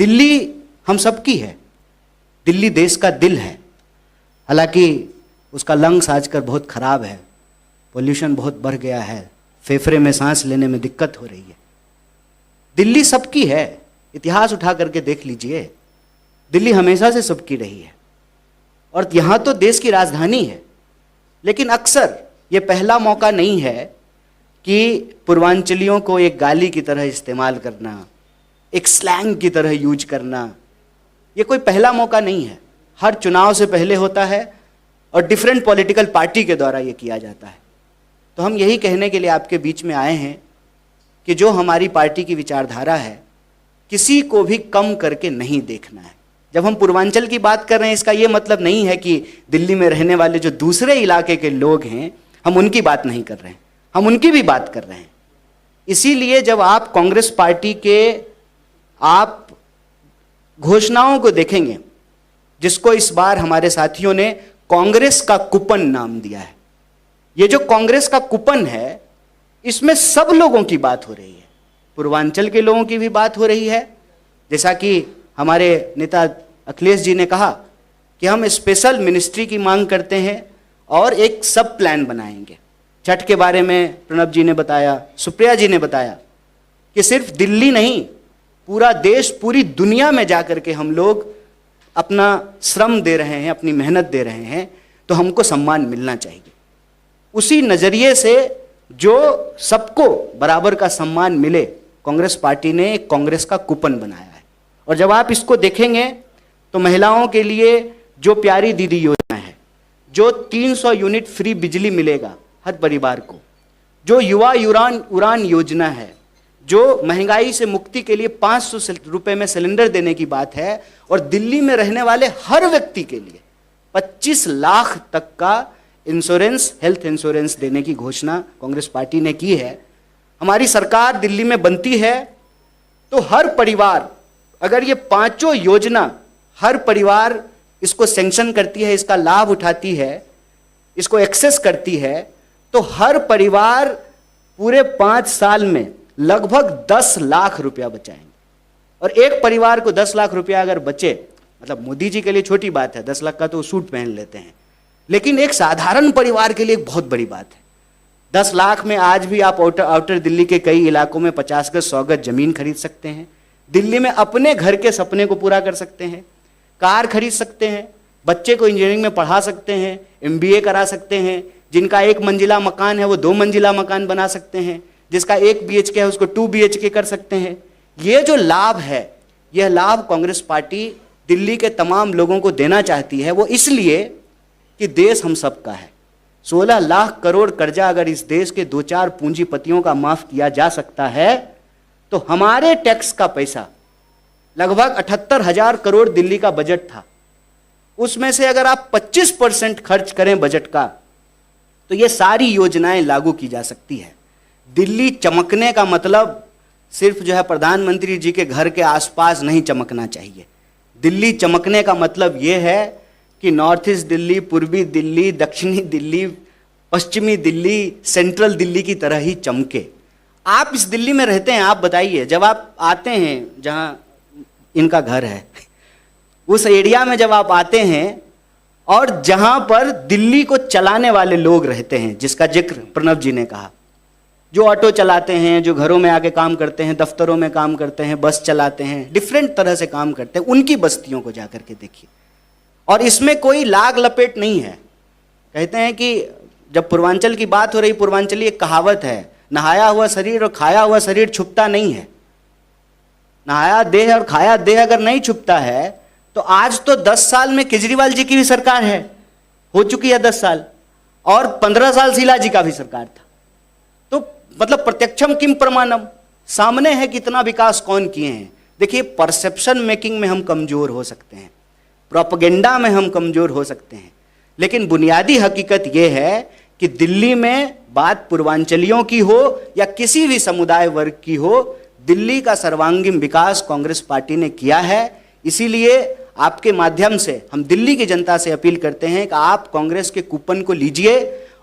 दिल्ली हम सबकी है, दिल्ली देश का दिल है। हालांकि उसका लंग्स आजकल बहुत ख़राब है, पोल्यूशन बहुत बढ़ गया है, फेफड़े में सांस लेने में दिक्कत हो रही है। दिल्ली सबकी है, इतिहास उठा करके देख लीजिए, दिल्ली हमेशा से सबकी रही है और यहाँ तो देश की राजधानी है। लेकिन अक्सर ये पहला मौका नहीं है कि पूर्वांचलियों को एक गाली की तरह इस्तेमाल करना, एक स्लैंग की तरह यूज करना, ये कोई पहला मौका नहीं है। हर चुनाव से पहले होता है और डिफरेंट पॉलिटिकल पार्टी के द्वारा ये किया जाता है। तो हम यही कहने के लिए आपके बीच में आए हैं कि जो हमारी पार्टी की विचारधारा है, किसी को भी कम करके नहीं देखना है। जब हम पूर्वांचल की बात कर रहे हैं, इसका ये मतलब नहीं है कि दिल्ली में रहने वाले जो दूसरे इलाके के लोग हैं, हम उनकी बात नहीं कर रहे हैं, हम उनकी भी बात कर रहे हैं। इसीलिए जब आप कांग्रेस पार्टी के आप घोषणाओं को देखेंगे, जिसको इस बार हमारे साथियों ने कांग्रेस का कूपन नाम दिया है, ये जो कांग्रेस का कूपन है, इसमें सब लोगों की बात हो रही है, पूर्वांचल के लोगों की भी बात हो रही है। जैसा कि हमारे नेता अखिलेश जी ने कहा कि हम स्पेशल मिनिस्ट्री की मांग करते हैं और एक सब प्लान बनाएंगे। छठ के बारे में प्रणब जी ने बताया, सुप्रिया जी ने बताया कि सिर्फ दिल्ली नहीं, पूरा देश, पूरी दुनिया में जाकर के हम लोग अपना श्रम दे रहे हैं, अपनी मेहनत दे रहे हैं, तो हमको सम्मान मिलना चाहिए। उसी नज़रिए से जो सबको बराबर का सम्मान मिले, कांग्रेस पार्टी ने एक कांग्रेस का कूपन बनाया है। और जब आप इसको देखेंगे तो महिलाओं के लिए जो प्यारी दीदी योजना है, जो 300 यूनिट फ्री बिजली मिलेगा हर परिवार को, जो युवा उड़ान योजना है, जो महंगाई से मुक्ति के लिए 500 रुपये में सिलेंडर देने की बात है, और दिल्ली में रहने वाले हर व्यक्ति के लिए 25 लाख तक का इंश्योरेंस, हेल्थ इंश्योरेंस देने की घोषणा कांग्रेस पार्टी ने की है। हमारी सरकार दिल्ली में बनती है तो हर परिवार, अगर ये पांचों योजना हर परिवार इसको सैंक्शन करती है, इसका लाभ उठाती है, इसको एक्सेस करती है, तो हर परिवार पूरे 5 साल में लगभग 10 लाख रुपया बचाएंगे। और एक परिवार को 10 लाख रुपया अगर बचे, मतलब मोदी जी के लिए छोटी बात है, 10 लाख का तो सूट पहन लेते हैं, लेकिन एक साधारण परिवार के लिए एक बहुत बड़ी बात है। 10 लाख में आज भी आप आउटर दिल्ली के कई इलाकों में 50 गज 100 गज जमीन खरीद सकते हैं, दिल्ली में अपने घर के सपने को पूरा कर सकते हैं, कार खरीद सकते हैं, बच्चे को इंजीनियरिंग में पढ़ा सकते हैं, MBA करा सकते हैं, जिनका 1 मंजिला मकान है वो 2 मंजिला मकान बना सकते हैं, जिसका 1 BHK है उसको 2 BHK कर सकते हैं। ये जो लाभ है, यह लाभ कांग्रेस पार्टी दिल्ली के तमाम लोगों को देना चाहती है। वो इसलिए कि देश हम सबका है। 16 लाख करोड़ कर्जा अगर इस देश के 2-4 पूंजीपतियों का माफ किया जा सकता है, तो हमारे टैक्स का पैसा लगभग 78,000 करोड़ दिल्ली का बजट था, उसमें से अगर आप 25% खर्च करें बजट का, तो ये सारी योजनाएं लागू की जा सकती है। दिल्ली चमकने का मतलब सिर्फ जो है प्रधानमंत्री जी के घर के आसपास नहीं चमकना चाहिए। दिल्ली चमकने का मतलब ये है कि नॉर्थ ईस्ट दिल्ली, पूर्वी दिल्ली, दक्षिणी दिल्ली, पश्चिमी दिल्ली, सेंट्रल दिल्ली की तरह ही चमके। आप इस दिल्ली में रहते हैं, आप बताइए, जब आप आते हैं जहां इनका घर है, उस एरिया में जब आप आते हैं और जहां पर दिल्ली को चलाने वाले लोग रहते हैं, जिसका जिक्र प्रणब जी ने कहा, जो ऑटो चलाते हैं, जो घरों में आके काम करते हैं, दफ्तरों में काम करते हैं, बस चलाते हैं, डिफरेंट तरह से काम करते हैं, उनकी बस्तियों को जाकर के देखिए। और इसमें कोई लाग लपेट नहीं है। कहते हैं कि जब पूर्वांचल की बात हो रही, पूर्वांचली एक कहावत है, नहाया हुआ शरीर और खाया हुआ शरीर छुपता नहीं है। नहाया देह और खाया देह अगर नहीं छुपता है, तो आज तो 10 साल में केजरीवाल जी की भी सरकार है, हो चुकी है 10 साल, और 15 साल शीला जी का भी सरकार था। तो मतलब प्रत्यक्षम किम प्रमाणम, सामने है कितना विकास कौन किए हैं। देखिए, परसेप्शन मेकिंग में हम कमजोर हो सकते हैं, प्रोपेगेंडा में हम कमजोर हो सकते हैं, लेकिन बुनियादी हकीकत यह है कि दिल्ली में बात पूर्वांचलियों की हो या किसी भी समुदाय वर्ग की हो, दिल्ली का सर्वांगीण विकास कांग्रेस पार्टी ने किया है। इसीलिए आपके माध्यम से हम दिल्ली की जनता से अपील करते हैं कि आप कांग्रेस के कूपन को लीजिए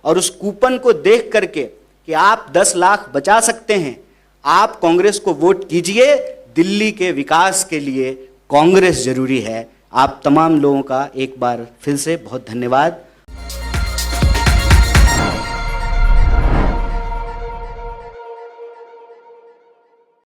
और उस कूपन को देख करके कि आप 10 लाख बचा सकते हैं, आप कांग्रेस को वोट कीजिए दिल्ली के विकास के लिए, कांग्रेस जरूरी है। आप तमाम लोगों का एक बार फिर से बहुत धन्यवाद।